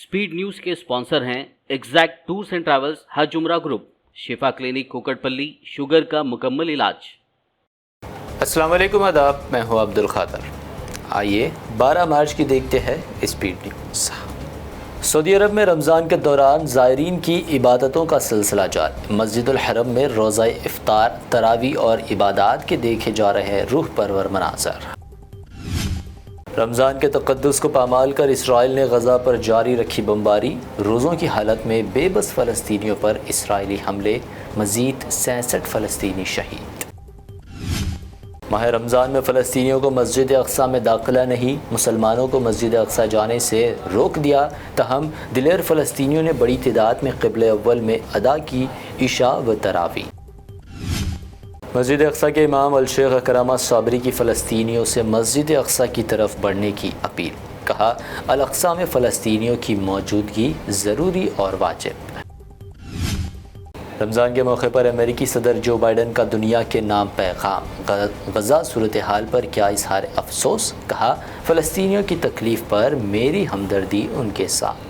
Speed news के sponsor हैं exact tours and travels, हज उम्रा ग्रुप, शिफा क्लिनिक कुकटपल्ली, शुगर का मुकम्मल इलाज। अस्सलाम वालेकुम, आदाब, मैं हूं अब्दुल खादर। आइए 12 मार्च की देखते हैं स्पीड न्यूज़। सऊदी अरब में रमज़ान के दौरान ज़ायरीन की इबादतों का सिलसिला जारी। मस्जिदुल हरम में रोज़ा इफ्तार, तरावी और इबादात के देखे जा रहे हैं रूह परवर मनाज़र। रमज़ान के तक़द्दुस को पामाल कर इसराइल ने गज़ा पर जारी रखी बमबारी। रोज़ों की हालत में बेबस फ़लस्तीनियों पर इसराइली हमले, मज़ीद 66 फ़लस्तीनी शहीद। माह रमज़ान में फ़लस्तीनियों को मस्जिद अक़सा में दाखिला नहीं, मुसलमानों को मस्जिद अक़सा जाने से रोक दिया। तहम दिलेर फ़लस्तीनियों ने बड़ी तादाद में क़िबले अव्वल में अदा की इशा व तरावी। मस्जिद अक़सा के इमाम अल-शेख अकरमा साबरी की फ़लस्तीनियों से मस्जिद अक़सा की तरफ बढ़ने की अपील। कहा, अल-अक़सा में फ़लस्तीनियों की मौजूदगी ज़रूरी और वाजिब। रमज़ान के मौके पर अमेरिकी सदर जो बाइडन का दुनिया के नाम पैगाम। गज़ा सूरत हाल पर क्या इज़हार अफसोस। कहा, फ़लस्तीनियों की तकलीफ़ पर मेरी हमदर्दी उनके साथ।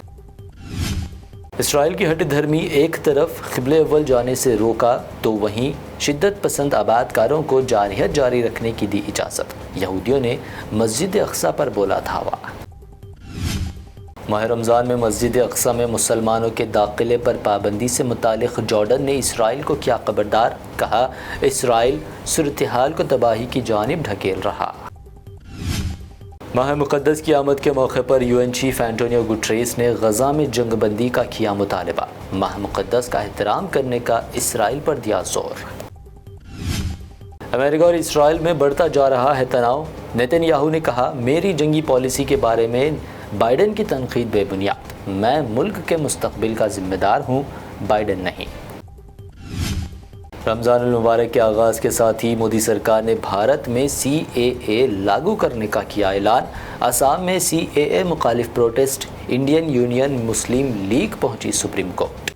इसराइल की हट धर्मी एक तरफ क़िबले अव्वल जाने से रोका तो वहीं शिद्दत पसंद आबादकारों को जारहियत जारी रखने की दी इजाज़त। यहूदियों ने मस्जिद अक़सा पर बोला धावा। माह रमज़ान में मस्जिद अक़सा में मुसलमानों के दाखिले पर पाबंदी से मुतालिक जॉर्डन ने इसराइल को किया खबरदार। कहा, इसराइल सूरत हाल को तबाही की जानिब ढकेल रहा। माह मुक़द्दस की आमद के मौके पर UN चीफ एंटोनियो गुटरेस ने गज़ा में जंग बंदी का किया मुतालबा। माह मुक़द्दस का एहतराम करने का इसराइल पर दिया जोर। अमेरिका और इसराइल में बढ़ता जा रहा है तनाव। नेतन्याहू ने कहा, मेरी जंगी पॉलिसी के बारे में बाइडन की तनकीद बेबुनियाद। मैं मुल्क के मुस्तकबिल का जिम्मेदार हूँ, बाइडन नहीं। रमज़ान मुबारक के आगाज़ के साथ ही मोदी सरकार ने भारत में CAA लागू करने का किया ऐलान। असम में CAA मुखालिफ प्रोटेस्ट, इंडियन यूनियन मुस्लिम लीग पहुंची सुप्रीम कोर्ट।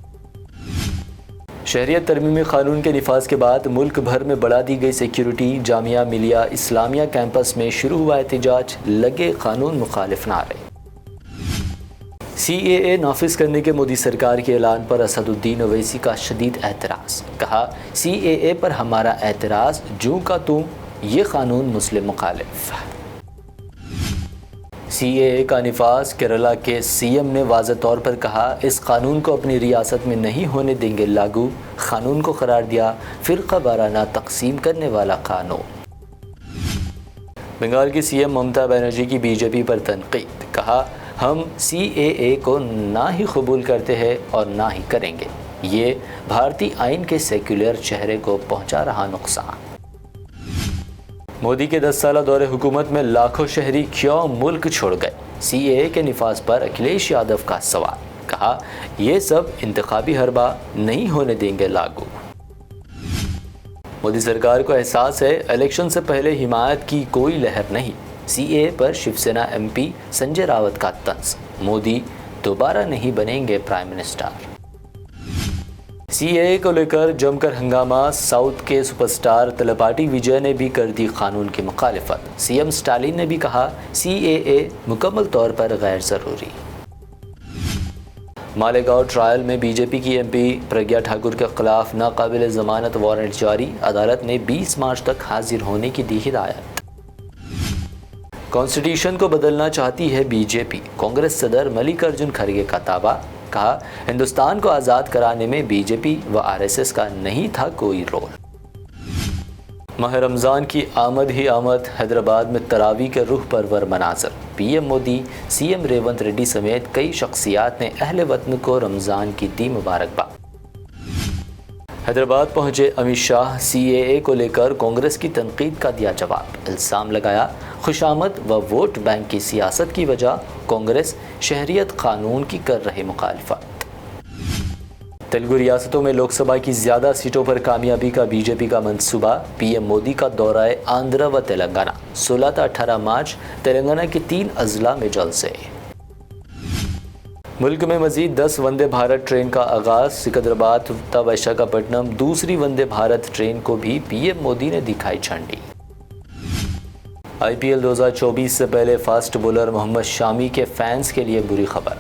शहरियत तरमीमी क़ानून के निफाज के बाद मुल्क भर में बढ़ा दी गई सिक्योरिटी। जामिया मिलिया इस्लामिया कैंपस में शुरू हुआ एहतजाज, लगे कानून मुखालिफ नारे। CAA नाफिज करने के मोदी सरकार के ऐलान पर असदुद्दीन ओवैसी का शदीद एतराज़। कहा, CAA पर हमारा एतराज़ जूं का तूं, ये कानून मुस्लिम मुखालिफ। CAA का निफाज। केरला के CM ने वाज़ेह तौर पर कहा, इस कानून को अपनी रियासत में नहीं होने देंगे लागू। कानून को करार दिया फ़िरक़ा वाराना तक़सीम करने वाला कानून। बंगाल की CM ममता बनर्जी की BJP पर तनक़ीद। कहा, हम CAA को ना ही कबूल करते हैं और ना ही करेंगे। ये भारतीय आइन के सेक्युलर चेहरे को पहुंचा रहा नुकसान। मोदी के 10 साला दौरे हुकूमत में लाखों शहरी क्यों मुल्क छोड़ गए। CAA के निफाज पर अखिलेश यादव का सवाल। कहा, ये सब इंतखाबी हरबा, नहीं होने देंगे लागू। मोदी सरकार को एहसास है, इलेक्शन से पहले हिमायत की कोई लहर नहीं। CAA पर शिवसेना MP संजय रावत का तंज। मोदी दोबारा नहीं बनेंगे प्राइम मिनिस्टर। CAA को लेकर जमकर हंगामा। साउथ के सुपरस्टार तलपाटी विजय ने भी कर दी कानून की मुखालिफत। CM स्टालिन ने भी कहा, CAA मुकम्मल तौर पर गैर ज़रूरी। मालेगांव ट्रायल में BJP की MP प्रज्ञा ठाकुर के खिलाफ नाकाबिल ज़मानत वारंट जारी। अदालत ने 20 मार्च तक हाजिर होने की दी हिदायत। कॉन्स्टिट्यूशन को बदलना चाहती है BJP। कांग्रेस सदर मल्लिकार्जुन खड़गे का दावा। कहा, हिंदुस्तान को आज़ाद कराने में BJP व RSS का नहीं था कोई रोल। माह रमज़ान की आमद ही आमद। हैदराबाद में तरावी के रूह परवर मनाज़र। PM मोदी, CM रेवंत रेड्डी समेत कई शख्सियात ने अहले वतन को रमज़ान की दी मुबारकबाद। हैदराबाद पहुंचे अमित शाह। CAA को लेकर कांग्रेस की तनकीद का दिया जवाब। इल्ज़ाम लगाया, खुशामद व वोट बैंक की सियासत की वजह कांग्रेस शहरियत कानून की कर रही मुखालिफत। तेलुगु रियासतों में लोकसभा की ज़्यादा सीटों पर कामयाबी का BJP का मंसूबा। PM मोदी का दौरा आंध्र व तेलंगाना। 16 से 18 मार्च तेलंगाना के 3 अजला में जलसे। मुल्क में मज़ीद 10 वंदे भारत ट्रेन का आगाज़। सिकंदराबाद व विशाखापट्टनम दूसरी वंदे भारत ट्रेन को भी PM मोदी ने दिखाई झंडी। IPL 2024 से पहले फास्ट बॉलर मोहम्मद शामी के फैंस के लिए बुरी खबर।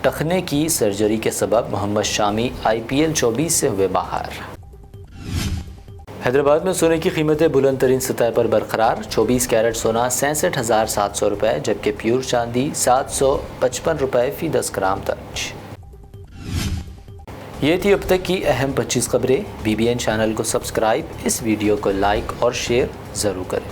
ٹخنے کی سرجری کے سبب محمد شامی IPL 24 سے ہوئے باہر۔ حیدرآباد میں سونے کی قیمتیں بلند ترین سطح پر برقرار، 24 کیرٹ سونا 66,700 روپے جبکہ پیور چاندی 755 روپے فی 10 گرام درج۔ یہ تھی اب تک کی اہم 25 خبریں۔ BBN چینل کو سبسکرائب، اس ویڈیو کو لائک اور شیئر ضرور کریں۔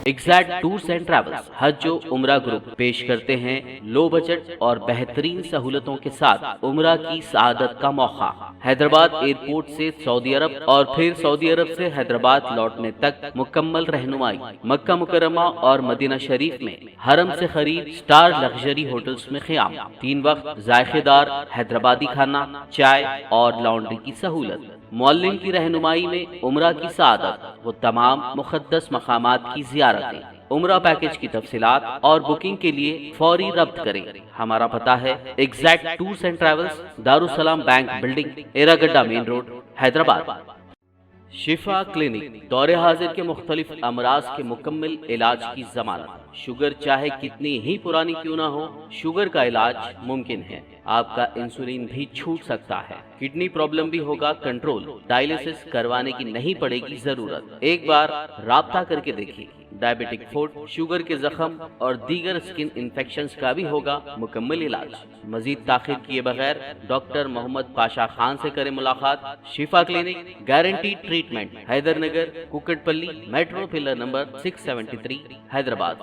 ایگزیکٹ ٹورز اینڈ ٹریولز حج و عمرہ گروپ پیش کرتے ہیں لو بجٹ اور بہترین سہولتوں کے ساتھ عمرہ کی سعادت کا موقع۔ حیدرآباد ایئرپورٹ سے سعودی عرب اور پھر سعودی عرب سے حیدرآباد لوٹنے تک مکمل رہنمائی۔ مکہ مکرمہ اور مدینہ شریف میں حرم سے قریب سٹار لگژری ہوٹلز میں قیام، 3 وقت ذائقے دار حیدرآبادی کھانا، چائے اور لانڈری کی سہولت۔ معلم کی رہنمائی میں عمرہ کی سعادت، وہ تمام مقدس مقامات کی زیارتیں۔ عمرہ پیکج کی تفصیلات اور بکنگ کے لیے فوری رابطہ کریں۔ ہمارا پتہ ہے exact tours and travels, Darussalam bank building, Erragadda main road, Hyderabad. Shifa clinic دور حاضر کے مختلف امراض کے مکمل علاج کی ضمانت۔ شوگر چاہے کتنی ہی پرانی کیوں نہ ہو، شوگر کا علاج ممکن ہے۔ آپ کا انسولین بھی چھوٹ سکتا ہے، کڈنی پرابلم بھی ہوگا کنٹرول، ڈائلیسس کروانے کی نہیں پڑے گی ضرورت۔ ایک بار رابطہ کر کے دیکھیے۔ ڈائبیٹک فوڈ، شوگر کے زخم اور دیگر اسکن انفیکشنز کا بھی ہوگا مکمل علاج۔ مزید تاخیر کیے بغیر ڈاکٹر محمد پاشا خان سے کریں ملاقات۔ Shifa clinic, guarantee treatment, Hyder Nagar, Kukatpally, metro pillar number 673، Hyderabad.